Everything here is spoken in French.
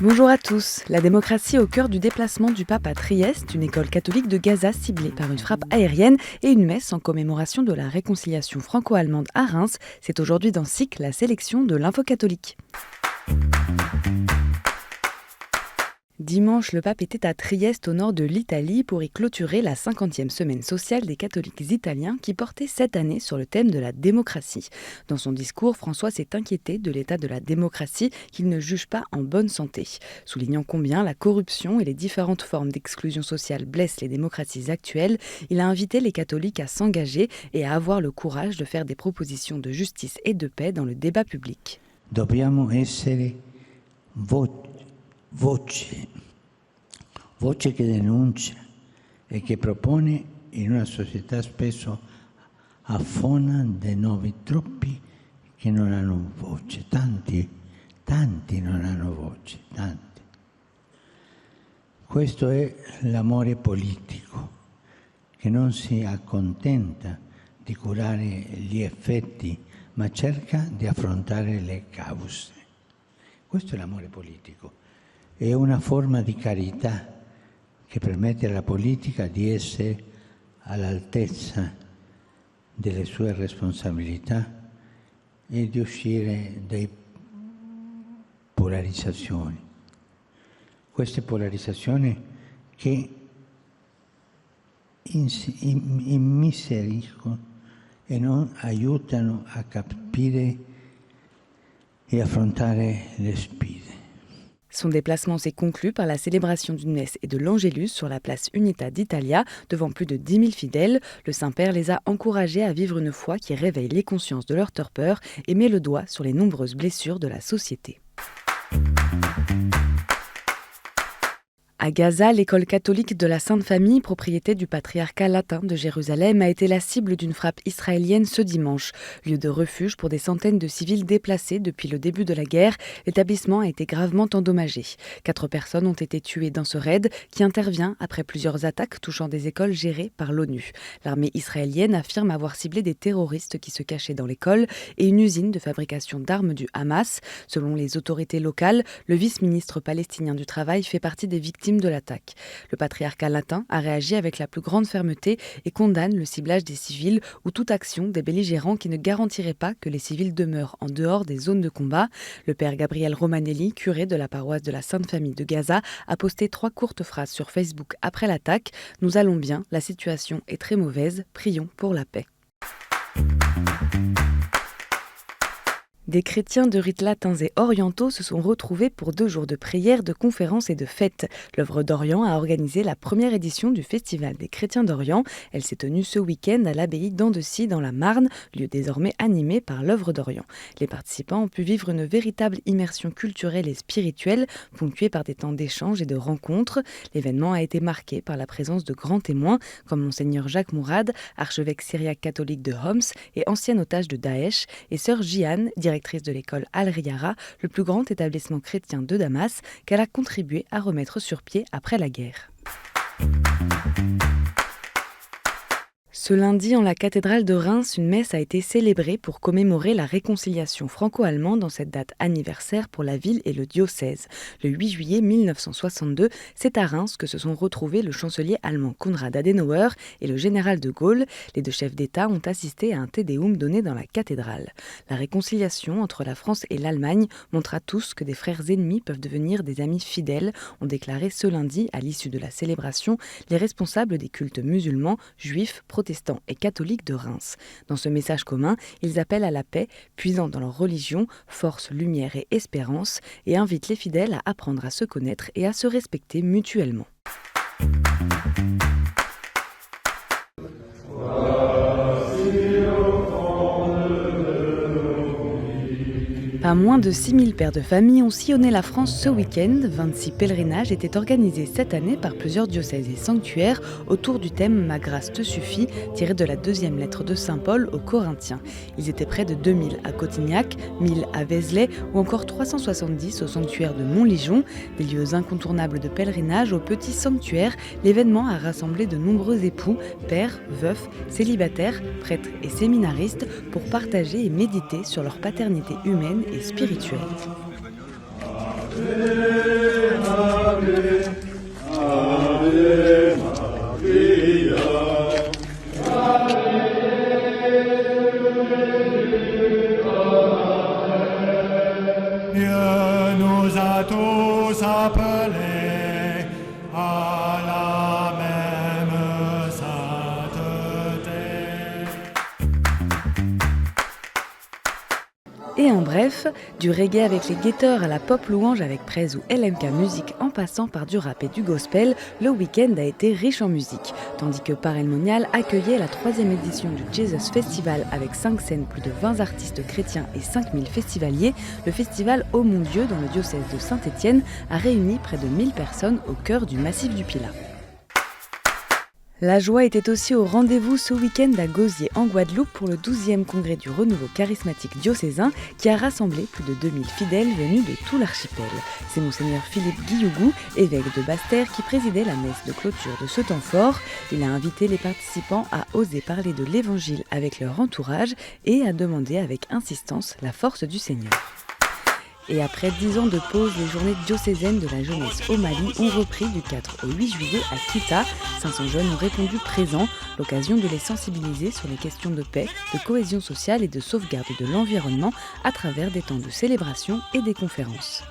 Bonjour à tous. La démocratie au cœur du déplacement du pape à Trieste, une école catholique de Gaza ciblée par une frappe aérienne et une messe en commémoration de la réconciliation franco-allemande à Reims. C'est aujourd'hui dans SIC, la sélection de l'info catholique. Dimanche, le pape était à Trieste au nord de l'Italie pour y clôturer la 50e semaine sociale des catholiques italiens qui portait cette année sur le thème de la démocratie. Dans son discours, François s'est inquiété de l'état de la démocratie qu'il ne juge pas en bonne santé, soulignant combien la corruption et les différentes formes d'exclusion sociale blessent les démocraties actuelles. Il a invité les catholiques à s'engager et à avoir le courage de faire des propositions de justice et de paix dans le débat public. Dobbiamo essere voce che denuncia e che propone in una società spesso affona dei nuovi troppi che non hanno voce, tanti non hanno voce, tanti. Questo è l'amore politico che non si accontenta di curare gli effetti ma cerca di affrontare le cause. Questo è l'amore politico. È una forma di carità che permette alla politica di essere all'altezza delle sue responsabilità e di uscire dalle polarizzazioni. Queste polarizzazioni che immiseriscono e non aiutano a capire et affrontare le sfide. Son déplacement s'est conclu par la célébration d'une messe et de l'Angélus sur la place Unità d'Italia devant plus de 10 000 fidèles. Le Saint-Père les a encouragés à vivre une foi qui réveille les consciences de leur torpeur et met le doigt sur les nombreuses blessures de la société. À Gaza, l'école catholique de la Sainte Famille, propriété du patriarcat latin de Jérusalem, a été la cible d'une frappe israélienne ce dimanche. Lieu de refuge pour des centaines de civils déplacés depuis le début de la guerre, l'établissement a été gravement endommagé. 4 personnes ont été tuées dans ce raid qui intervient après plusieurs attaques touchant des écoles gérées par l'ONU. L'armée israélienne affirme avoir ciblé des terroristes qui se cachaient dans l'école et une usine de fabrication d'armes du Hamas. Selon les autorités locales, le vice-ministre palestinien du Travail fait partie des victimes de l'attaque. Le patriarcat latin a réagi avec la plus grande fermeté et condamne le ciblage des civils ou toute action des belligérants qui ne garantirait pas que les civils demeurent en dehors des zones de combat. Le père Gabriel Romanelli, curé de la paroisse de la Sainte Famille de Gaza, a posté 3 courtes phrases sur Facebook après l'attaque. « Nous allons bien, la situation est très mauvaise, prions pour la paix ». Des chrétiens de rites latins et orientaux se sont retrouvés pour 2 jours de prières, de conférences et de fêtes. L'œuvre d'Orient a organisé la première édition du Festival des chrétiens d'Orient. Elle s'est tenue ce week-end à l'abbaye d'Andecy dans la Marne, lieu désormais animé par l'œuvre d'Orient. Les participants ont pu vivre une véritable immersion culturelle et spirituelle, ponctuée par des temps d'échange et de rencontres. L'événement a été marqué par la présence de grands témoins, comme Monseigneur Jacques Mourad, archevêque syriaque catholique de Homs et ancien otage de Daesh, et sœur Jihan, directrice de l'école Al-Riyara, le plus grand établissement chrétien de Damas, qu'elle a contribué à remettre sur pied après la guerre. Ce lundi, en la cathédrale de Reims, une messe a été célébrée pour commémorer la réconciliation franco-allemande en cette date anniversaire pour la ville et le diocèse. Le 8 juillet 1962, c'est à Reims que se sont retrouvés le chancelier allemand Konrad Adenauer et le général de Gaulle. Les 2 chefs d'État ont assisté à un Te Deum donné dans la cathédrale. La réconciliation entre la France et l'Allemagne montre à tous que des frères ennemis peuvent devenir des amis fidèles, ont déclaré ce lundi, à l'issue de la célébration, les responsables des cultes musulmans, juifs, protestants et catholiques de Reims. Dans ce message commun, ils appellent à la paix, puisant dans leur religion force, lumière et espérance, et invitent les fidèles à apprendre à se connaître et à se respecter mutuellement. Pas moins de 6 000 pères de famille ont sillonné la France ce week-end. 26 pèlerinages étaient organisés cette année par plusieurs diocèses et sanctuaires autour du thème « Ma grâce te suffit » tiré de la 2e lettre de Saint Paul aux Corinthiens. Ils étaient près de 2000 à Cotignac, 1000 à Vézelay ou encore 370 au sanctuaire de Montligeon. Des lieux incontournables de pèlerinage au petit sanctuaire, l'événement a rassemblé de nombreux époux, pères, veufs, célibataires, prêtres et séminaristes pour partager et méditer sur leur paternité humaine et spirituelle. nous a tous appelés à la même sainteté. Et en bref, du reggae avec les guetteurs à la pop louange avec Prez ou LMK Music en passant par du rap et du gospel, le week-end a été riche en musique. Tandis que Paray-le-Monial accueillait la 3e édition du Jesus Festival avec 5 scènes, plus de 20 artistes chrétiens et 5000 festivaliers, le festival Ô mon Dieu dans le diocèse de Saint-Étienne a réuni près de 1000 personnes au cœur du massif du Pilat. La joie était aussi au rendez-vous ce week-end à Gosier en Guadeloupe pour le 12e congrès du renouveau charismatique diocésain qui a rassemblé plus de 2000 fidèles venus de tout l'archipel. C'est Monseigneur Philippe Guillougou, évêque de Basse-Terre, qui présidait la messe de clôture de ce temps fort. Il a invité les participants à oser parler de l'évangile avec leur entourage et à demander avec insistance la force du Seigneur. Et après 10 ans de pause, les journées diocésaines de la jeunesse au Mali ont repris du 4 au 8 juillet à Kita. 500 jeunes ont répondu présents, l'occasion de les sensibiliser sur les questions de paix, de cohésion sociale et de sauvegarde de l'environnement à travers des temps de célébration et des conférences.